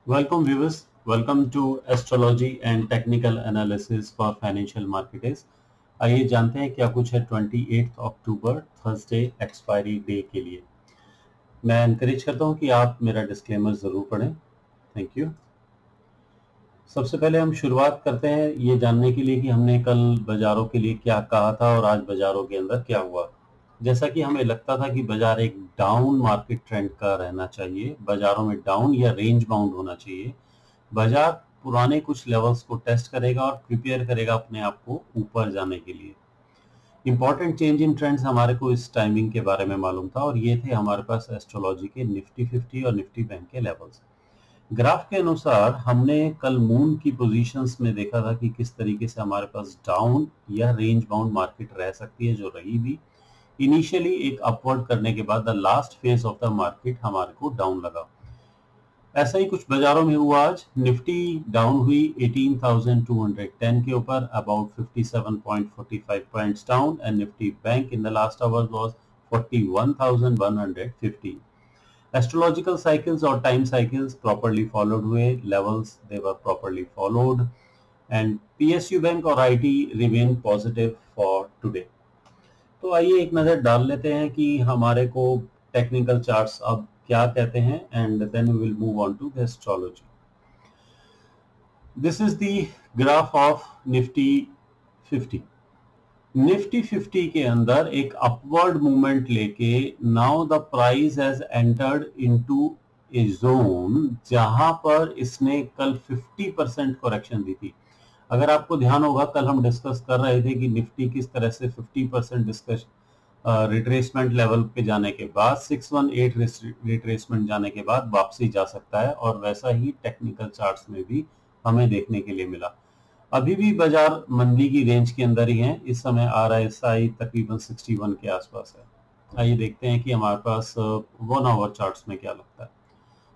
Welcome viewers, welcome to Astrology and Technical Analysis for Financial Markets। आइए जानते हैं क्या कुछ है 28 अक्टूबर थर्सडे एक्सपायरी डे के लिए। मैं एनकरेज करता हूं कि आप मेरा डिस्क्लेमर ज़रूर पढ़ें। Thank you. सबसे पहले हम शुरुआत करते हैं ये जानने के लिए कि हमने कल बाजारों के लिए क्या कहा था और आज बाजारों के अंदर क्या हुआ। जैसा कि हमें लगता था कि बाजार एक डाउन मार्केट ट्रेंड का रहना चाहिए, बाजारों में डाउन या रेंज बाउंड होना चाहिए। बाजार पुराने कुछ लेवल्स को टेस्ट करेगा और प्रिपेयर करेगा अपने आप को ऊपर जाने के लिए। इंपॉर्टेंट चेंज इन ट्रेंड्स हमारे को इस टाइमिंग के बारे में मालूम था और ये थे हमारे पास एस्ट्रोलॉजी के निफ्टी 50 और निफ्टी बैंक के लेवल्स। ग्राफ के अनुसार हमने कल मून की पोजीशंस में देखा था कि किस तरीके से हमारे पास डाउन या रेंज बाउंड मार्केट रह सकती है, जो रही भी। इनिशियली एक अपवर्ड करने के बाद the last phase of the market हमारे को डाउन लगा। ऐसा ही कुछ बाजारों में हुआ। आज निफ्टी डाउन हुई 18,210 के ऊपर, about 57.45 points down, and Nifty bank in the last hour was 41,150। Astrological cycles और टाइम साइकिल्स प्रॉपर्ली फॉलोड हुए, levels they were properly followed, and PSU bank और IT remain positive for today. तो आइए एक नजर डाल लेते हैं कि हमारे को टेक्निकल चार्ट्स अब क्या कहते हैं, and then we will move on to the astrology. This is the graph of Nifty 50। Nifty 50 के अंदर एक अपवर्ड मूवमेंट लेके now the price has entered into a zone जहां पर इसने कल 50% करेक्शन दी थी। अगर आपको ध्यान होगा, कल हम डिस्कस कर रहे थे कि निफ्टी किस तरह से 50% डिस्कस रिट्रेसमेंट लेवल पे जाने के बाद 618 रिट्रेसमेंट जाने के बाद वापसी जा सकता है, और वैसा ही टेक्निकल चार्ट्स में भी हमें देखने के लिए मिला। अभी भी बाजार मंदी की रेंज के अंदर ही है। इस समय आरएसआई तकरीबन 61 के आसपास है। आइए देखते हैं कि हमारे पास 1 आवर चार्ट्स में क्या लगता है।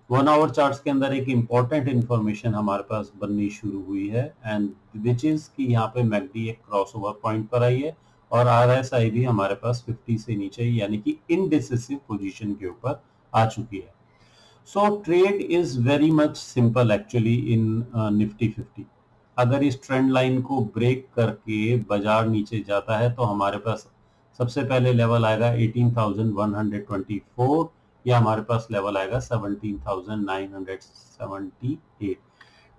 1 आवर चार्ट्स के अंदर एक इंपॉर्टेंट इंफॉर्मेशन हमारे पास बननी शुरू हुई है, एंड विच इज कि यहाँ पे मैकडी एक क्रॉसओवर पॉइंट पर आई है और आरएसआई भी हमारे पास 50 से नीचे यानी कि इनडिसिसिव पोजीशन के ऊपर आ चुकी है। So trade is very much simple actually in Nifty 50। अगर इस ट्रेंड लाइन को ब्रेक करके बाजार नीचे जाता है तो हमारे पास सबसे पहले लेवल आएगा 18,124 या हमारे पास लेवल आएगा 17,978।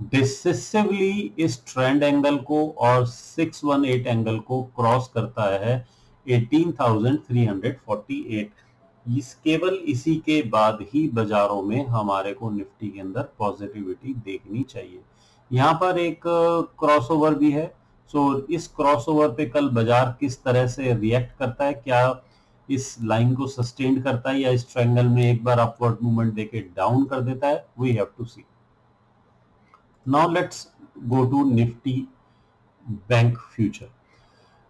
डिसिसिवली इस ट्रेंड एंगल को और 618 एंगल को क्रॉस करता है 18,348। केवल इसी के बाद ही बाजारों में हमारे को निफ्टी के अंदर पॉजिटिविटी देखनी चाहिए। यहाँ पर एक क्रॉसओवर भी है। सो इस क्रॉसओवर पे कल बाजार किस तरह से रिएक्ट करता है, क्या इस लाइन को सस्टेन करता है या इस ट्रायंगल में एक बार अपवर्ड मूवमेंट देके डाउन कर देता है, we have to see. Now let's go to Nifty bank future.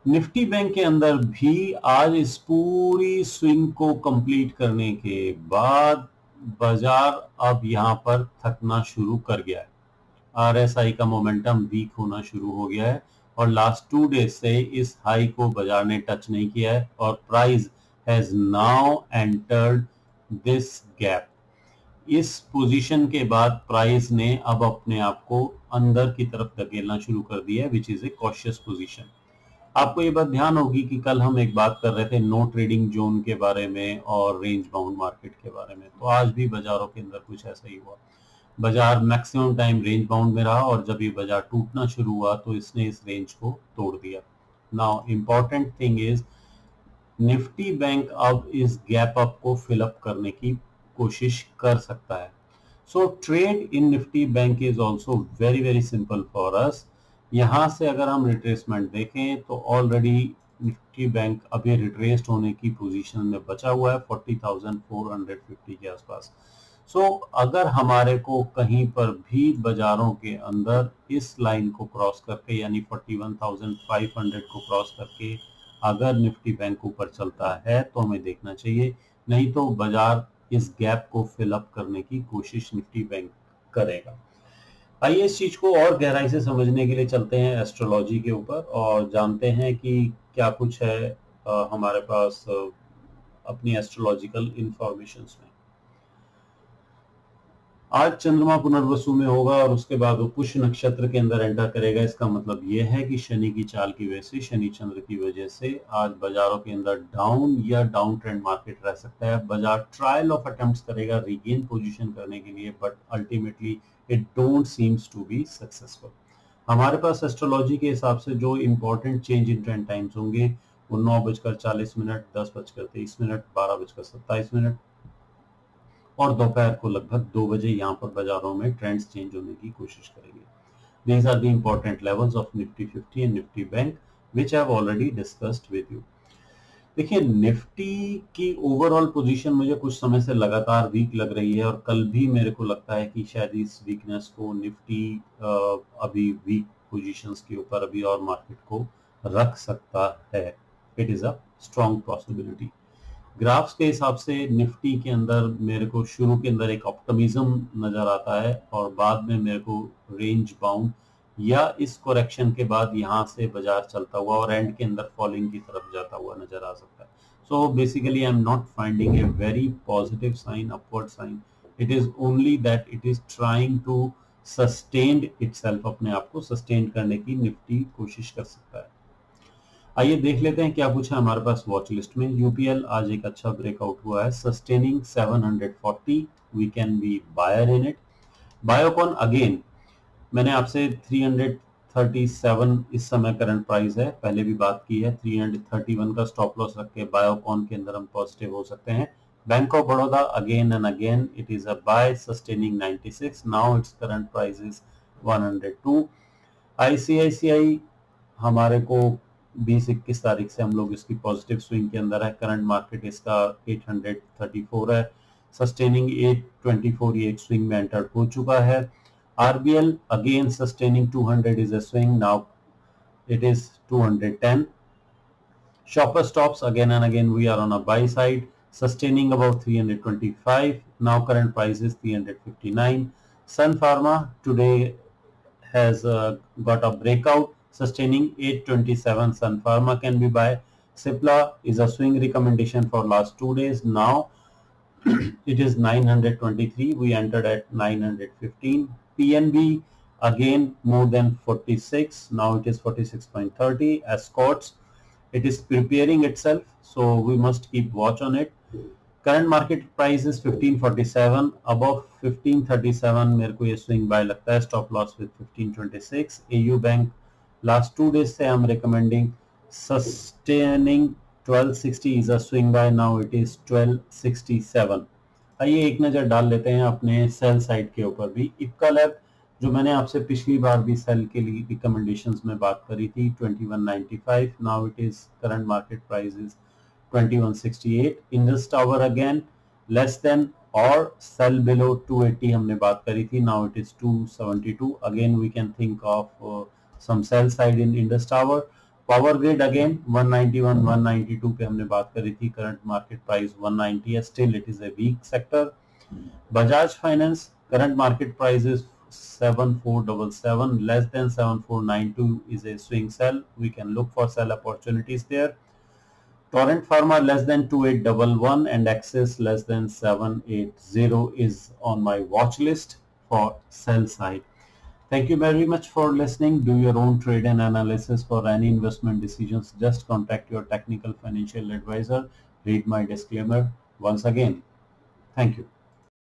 Nifty bank के अंदर भी आज इस पूरी स्विंग को कंप्लीट करने के बाद बाजार अब यहां पर थकना शुरू कर गया है। आरएसआई का मोमेंटम वीक होना शुरू हो गया है और लास्ट 2 डेज से इस हाई को बाजार ने टच नहीं किया है और price has now entered this gap. इस पोजीशन के बाद प्राइस ने अब अपने आप को अंदर की तरफ धकेलना शुरू कर दिया है, which is a cautious position. आपको ये बात ध्यान होगी कि कल हम एक बात कर रहे थे नो ट्रेडिंग जोन के बारे में और रेंज बाउंड मार्केट के बारे में, तो आज भी बाजारों के अंदर कुछ ऐसा ही हुआ। बाजार मैक्सिमम टाइम रेंज बाउंड में रहा और जब ये बाजार टूटना शुरू हुआ तो इसने इस रेंज को तोड़ दिया। Now important thing is Nifty bank अब इस गैप अप को फिल अप करने की कोशिश कर सकता है। So trade in Nifty bank is also very very simple for us. यहां से अगर हम रिट्रेसमेंट देखें तो ऑलरेडी निफ्टी बैंक अभी रिट्रेस्ड होने की पोजीशन में बचा हुआ है 40,450 के आसपास। सो अगर हमारे को कहीं पर भी बाजारों के अंदर इस लाइन को क्रॉस करके यानी 41,500 को क्रॉस करके अगर निफ्टी बैंक ऊपर चलता है तो हमें देखना चाहिए, नहीं तो बाजार इस गैप को फिल अप करने की कोशिश निफ्टी बैंक करेगा। आइए इस चीज को और गहराई से समझने के लिए चलते हैं एस्ट्रोलॉजी के ऊपर और जानते हैं कि क्या कुछ है हमारे पास अपनी एस्ट्रोलॉजिकल इंफॉर्मेशंस में। आज चंद्रमा पुनर्वसु में होगा और उसके बाद वो पुष्य नक्षत्र के अंदर एंटर करेगा। इसका मतलब ये है कि शनि की चाल की वजह से, शनि चंद्र की वजह से आज बाजारों के अंदर डाउन या डाउन ट्रेंड मार्केट रह सकता है। बाजार ट्रायल ऑफ अटेम्प्ट्स करेगा रीगेन पोजीशन करने के लिए, but ultimately it don't seems to be successful. हमारे पास एस्ट्रोलॉजी के हिसाब से जो important change in trend times होंगे वो 9:40, 10:23, 12:27 और दोपहर को लगभग 2 बजे यहाँ पर बाजारों में ट्रेंड्स चेंज होने की कोशिश करेंगे। These are the important levels of Nifty 50 and Nifty Bank which I have already discussed with you. देखिए निफ्टी की ओवरऑल पोजीशन मुझे कुछ समय से लगातार वीक लग रही है और कल भी मेरे को लगता है कि शायद इस वीकनेस को निफ्टी अभी वीक पोजीशंस के ऊपर अभी और मार्केट को रख सकता है। It is a strong possibility. Graphs के हिसाब से निफ्टी के अंदर मेरे को शुरू के अंदर एक ऑप्टिमिज्म नजर आता है और बाद में मेरे को रेंज बाउंड या इस करेक्शन के बाद यहाँ से बाजार चलता हुआ और एंड के अंदर फॉलिंग की तरफ जाता हुआ नजर आ सकता है। So basically I am not finding a very positive sign, upward sign. It is only that it is trying to sustain itself, अपने आप को सस्टेन करने की निफ्टी कोशिश कर सकता है। आइए देख लेते हैं क्या कुछ है हमारे पास वॉच लिस्ट में। यूपीएल आज एक अच्छा ब्रेकआउट हुआ है, sustaining 740, we can be buyer in it. Biocon again मैंने आपसे 337 इस समय करंट प्राइस है, पहले भी बात की है। 331 का स्टॉप लॉस रख के बायोकॉन के अंदर हम पॉजिटिव हो सकते हैं। Bank of Baroda again and again it is a buy, sustaining 96, now it's current price is 102। ICICI हमारे को 20-21 तारीख से हम लोग इसकी पॉजिटिव स्विंग के अंदर है। करंट मार्केट इसका 834 है, सस्टेनिंग 824, ये एक स्विंग में एंटर हो चुका है। RBL again sustaining 200 is a swing, now it is 210. Shopper stops again and again we are on a buy side, sustaining about 325, now current price is 359. Sun Pharma today has got a breakout, sustaining 827. Sun Pharma can be buy. Cipla is a swing recommendation for last 2 days, now it is 923, we entered at 915. PNB again more than 46, now it is 46.30. Escorts, it is preparing itself, so we must keep watch on it. Current market price is 1547, above 1537 मेरे को ये swing buy लगता है, stop loss with 1526. AU Bank last 2 days से I'm recommending, sustaining 1260 is a swing buy, now it is 1267. आइए एक नज़र डाल लेते हैं अपने सेल साइड के ऊपर भी। इप्का लैब जो मैंने आपसे पिछली बार भी सेल के लिए रिकमेंडेशंस में बात करी थी, 2195, now it is current market price is 2168. Indus Tower again less than और सेल बिलो 280 हमने बात करी थी, now it is 272. Again we can think of some sell side in Indus Tower. Power grid again 191, 192 पे हमने बात करी थी, करंट मार्केट प्राइस 190 है, still it is a weak sector. Bajaj Finance current market price is 7477, less than 7492 is a swing sell, we can look for sell opportunities there. Torrent Pharma less than 2811 and Axis less than 780 is on my watch list for sell side. Thank you very much for listening. Do your own trade and analysis. For any investment decisions, just contact your technical financial advisor. Read my disclaimer once again. Thank you.